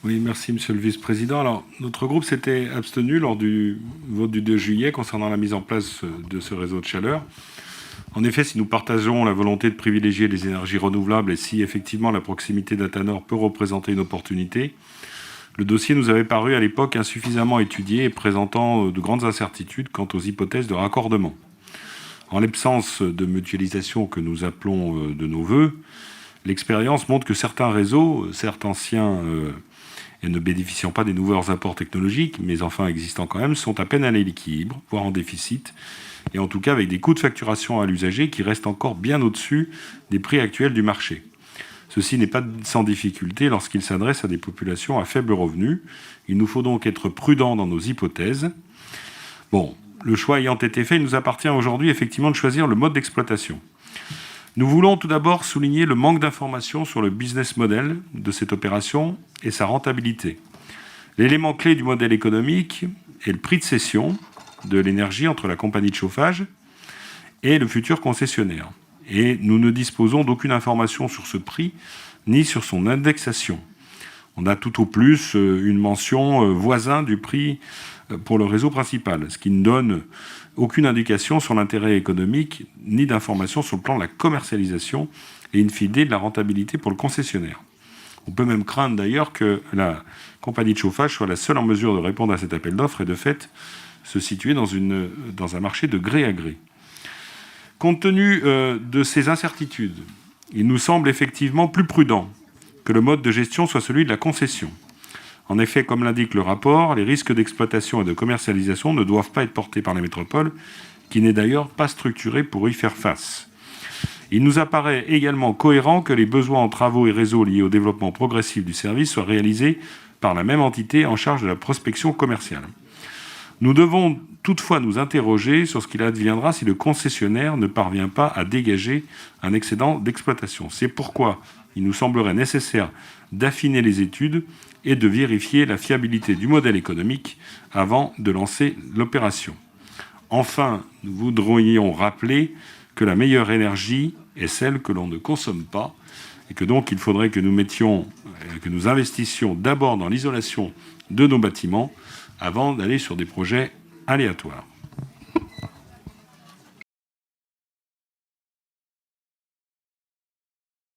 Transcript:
Oui, merci Monsieur le Vice-président. Alors, notre groupe s'était abstenu lors du vote du 2 juillet concernant la mise en place de ce réseau de chaleur. En effet, si nous partageons la volonté de privilégier les énergies renouvelables et si effectivement la proximité d'Atanor peut représenter une opportunité, le dossier nous avait paru à l'époque insuffisamment étudié et présentant de grandes incertitudes quant aux hypothèses de raccordement. En l'absence de mutualisation que nous appelons de nos voeux, l'expérience montre que certains réseaux, certes anciens et ne bénéficiant pas des nouveaux apports technologiques, mais enfin existant quand même, sont à peine à l'équilibre, voire en déficit, et en tout cas avec des coûts de facturation à l'usager qui restent encore bien au-dessus des prix actuels du marché. Ceci n'est pas sans difficulté lorsqu'il s'adresse à des populations à faible revenu. Il nous faut donc être prudents dans nos hypothèses. Bon, le choix ayant été fait, il nous appartient aujourd'hui effectivement de choisir le mode d'exploitation. Nous voulons tout d'abord souligner le manque d'informations sur le business model de cette opération et sa rentabilité. L'élément clé du modèle économique est le prix de cession de l'énergie entre la compagnie de chauffage et le futur concessionnaire. Et nous ne disposons d'aucune information sur ce prix ni sur son indexation. On a tout au plus une mention voisin du prix pour le réseau principal, ce qui ne donne aucune indication sur l'intérêt économique ni d'information sur le plan de la commercialisation et in fine de la rentabilité pour le concessionnaire. On peut même craindre d'ailleurs que la compagnie de chauffage soit la seule en mesure de répondre à cet appel d'offres et de fait se situer dans un marché de gré à gré. Compte tenu de ces incertitudes, il nous semble effectivement plus prudent que le mode de gestion soit celui de la concession. En effet, comme l'indique le rapport, les risques d'exploitation et de commercialisation ne doivent pas être portés par les métropoles, qui n'est d'ailleurs pas structurée pour y faire face. Il nous apparaît également cohérent que les besoins en travaux et réseaux liés au développement progressif du service soient réalisés par la même entité en charge de la prospection commerciale. Nous devons toutefois nous interroger sur ce qu'il adviendra si le concessionnaire ne parvient pas à dégager un excédent d'exploitation. C'est pourquoi il nous semblerait nécessaire d'affiner les études et de vérifier la fiabilité du modèle économique avant de lancer l'opération. Enfin, nous voudrions rappeler que la meilleure énergie est celle que l'on ne consomme pas et que donc il faudrait que nous investissions d'abord dans l'isolation de nos bâtiments avant d'aller sur des projets aléatoires.